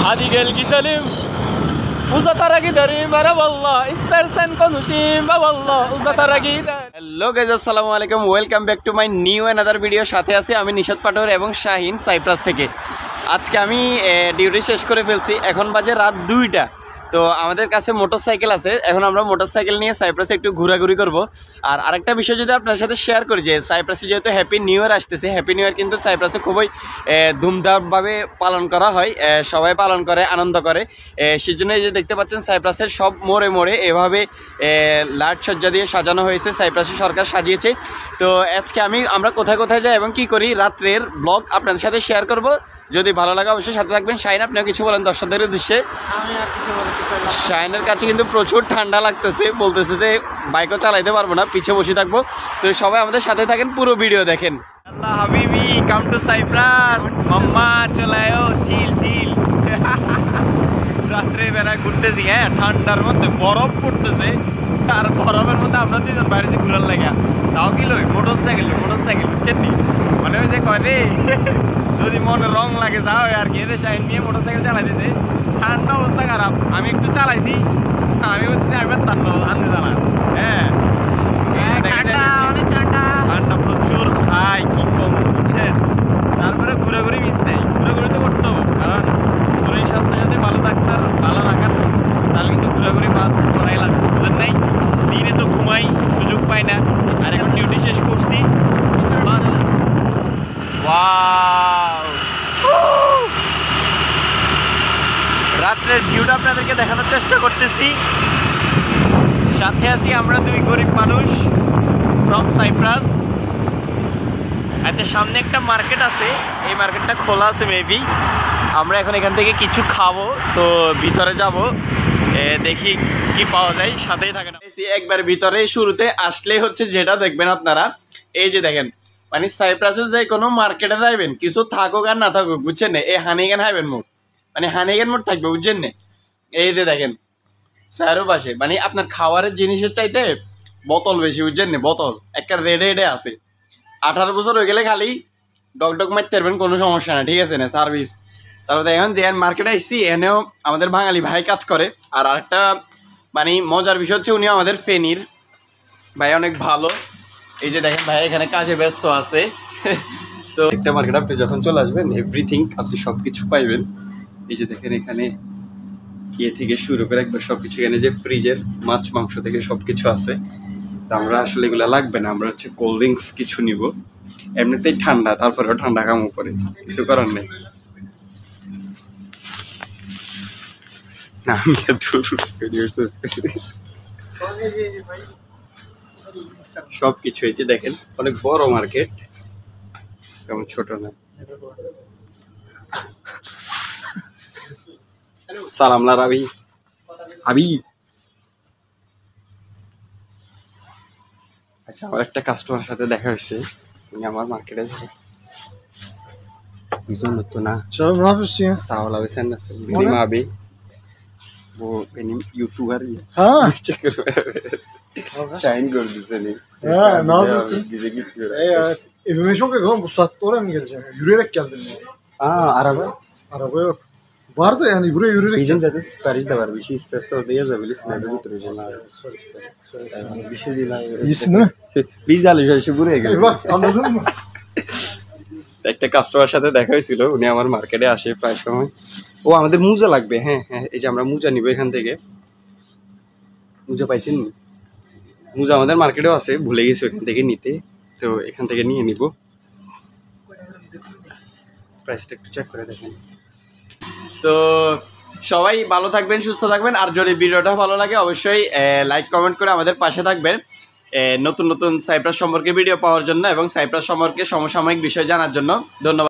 عادي قال سليم وزترقي دريم أنا والله استرسن كنوشيم والله وزترقي hello guys আসসালামু আলাইকুম welcome back to my new another video সাথে আছি আমি নিশাত পাটোয়ার এবং শাহিন সাইপ্রাস থেকে আজকে আমি ডিউটি শেষ করে ফেলছি এখন বাজে রাত 2টা তো আমাদের কাছে মোটরসাইকেল আছে এখন আমরা মোটরসাইকেল নিয়ে সাইপ্রাসে একটু ঘোরাঘুরি করব আর আরেকটা বিষয় যদি আপনার সাথে শেয়ার করি যে সাইপ্রাসে যেহেতু হ্যাপি নিউ ইয়ার আসতেছে হ্যাপি নিউ ইয়ার কিন্তু সাইপ্রাসে খুবই ধুমধামভাবে পালন করা হয় সবাই পালন করে আনন্দ করে সেজন্য এই যে দেখতে পাচ্ছেন সাইপ্রাসের সব মোড়ে মোড়ে এভাবে লাইট সজ্জা দিয়ে সাজানো হয়েছে সাইপ্রাসে সরকার সাজিয়েছে তো আজকে আমরা কোথায় কোথায় যাই এবং কি করি রাত্রের ব্লগ আপনাদের সাথে শেয়ার করব যদি ভালো লাগে অবশ্যই সাথে থাকবেন শাহিন আপনিও কিছু বলেন দর্শকদের উদ্দেশ্যে আমি আর কিছু বলতে চাই না শাহিনের কাছে কিন্তু প্রচুর ঠান্ডা লাগতেছে বলতেছে যে বাইকও চালাইতে পারবো না পিছে বসে থাকবো তো সবাই আমাদের সাথে থাকেন পুরো ভিডিও দেখেন আল্লাহ হাবিবি কাম টু সাইপ্রাস মাম্মা চলায়ও চিল চিল রাত্রে বেলা ঘুরতেছি হ্যাঁ ঠান্ডার মধ্যে বরফ পড়তেছে আর বরফের মধ্যে আমরা দুজন বাইরে যে ঘুরার লাগা তাও কি লই মোটরসাইকেল বুঝছেন নি মানে ওই যে কয় রে যদি মনে রং লাগে যাও আর কি এদের শাহিন নিয়ে মোটরসাইকেল চালাইতেছে ঠান্ডা অবস্থা খারাপ আমি একটু চালাইছি আমি হচ্ছে একবার আনতে চালা হ্যাঁ ঠান্ডা প্রচুর ভাই কি কম বুঝছেন তারপরে ঘুরাঘুরি মিস নেই ঘুরাঘুরি তো করতে হবে কারণ শরীর স্বাস্থ্য যদি ভালো রাখার তাহলে কিন্তু ঘোরাঘুরি মাস্ট করাই লাগবে বুঝেন নাই দিনে তো ঘুমাই সুযোগ পাই না আর এখন ডিউটি শেষ করছি রাত্রের ভিউটা আপনাদেরকে দেখানোর চেষ্টা করতেছি সাথে আছি আমরা দুই গরিব মানুষ ফ্রম সাইপ্রাস আচ্ছা সামনে একটা মার্কেট আছে এই মার্কেটটা খোলা আছে মেবি আমরা এখন এখান থেকে কিছু খাবো তো ভিতরে যাব দেখি কি পাওয়া যায় সাথেই থাকেন একবার ভিতরে শুরুতে আসলেই হচ্ছে যেটা দেখবেন আপনারা এই যে দেখেন মানে সাইপ্রাসে যে কোনো মার্কেটে যাইবেন কিছু থাকুক আর না থাকুক বুঝছেন না এই হানিগান হাইবেন মোড় মানে হানিগান মোড় থাকবে বুঝছেন না এই যে দেখেন চারোপাশে মানে আপনার খাবারের জিনিসের চাইতে বোতল বেশি বুঝছেন না বোতল একটা রেডে আছে 18 বছর হয়ে গেলে খালি ডক মারতে পারবেন কোনো সমস্যা না ঠিক আছে না সার্ভিস তারপরে এখন যে মার্কেটে আসছি এনেও আমাদের বাঙালি ভাই কাজ করে আর আরেকটা মানে মজার বিষয় হচ্ছে উনিও আমাদের ফেনীর ভাই অনেক ভালো এই যে দেখেন ভাই এখানে কাজে ব্যস্ত আছে তো একটা মার্কেট আপনি যখন চলে আসবেন এভরিথিং আপনি সব কিছু পাইবেন এই যে দেখেন এখানে ইয়ে থেকে শুরু করে একবার সব কিছু এখানে যে ফ্রিজের মাছ মাংস থেকে সব কিছু আছে আমরা আসলে এগুলো লাগবে না আমরা হচ্ছে কোল্ড ড্রিঙ্কস কিছু নিব এমনিতেই ঠান্ডা তারপরেও ঠান্ডা কাম উপরে কিছু করার নেই সব কিছু হয়েছে দেখেন অনেক বড় মার্কেট তেমন ছোট না সালাম লা রাবি হাবি আচ্ছা আমার একটা কাস্টমার সাথে দেখা হয়েছে উনি আমার মার্কেটে ভীষণ নতুন না সাওলা বেছেন না benim abi bu benim YouTuber ya Ha Şahin gördü seni Ha ne yapıyorsun bize gidiyor evet evime çok yakın bu saatte oraya mı geleceğim yürüyerek geldim ya araba yok var da yani buraya yürüyerek bizim zaten sipariş de var bir şey isterse orada yazabilirsin evde götüreceğim abi bir şey değil abi iyisin değil mi biz de alışverişe buraya geldik bak anladın mı একটা customer সাথে দেখা হয়েছিল উনি আমার মার্কেটে আসে প্রায় সময় ও আমাদের মোজা লাগবে হ্যাঁ হ্যাঁ এই যে আমরা মোজা নিব এখান থেকে মোজা পাইছেন মোজা আমাদের মার্কেটেও আছে ভুলে গেছি ওখান থেকে নিতে তো এখান থেকে নিয়ে নিব প্রাইসটা একটু চেক করে দেখেন তো সবাই ভালো থাকবেন সুস্থ থাকবেন আর যদি ভিডিওটা ভালো লাগে অবশ্যই লাইক কমেন্ট করে আমাদের পাশে থাকবেন নতুন নতুন সাইপ্রাস সম্পর্কে ভিডিও পাওয়ার জন্য এবং সাইপ্রাস সম্পর্কে সমসাময়িক বিষয় জানার জন্য ধন্যবাদ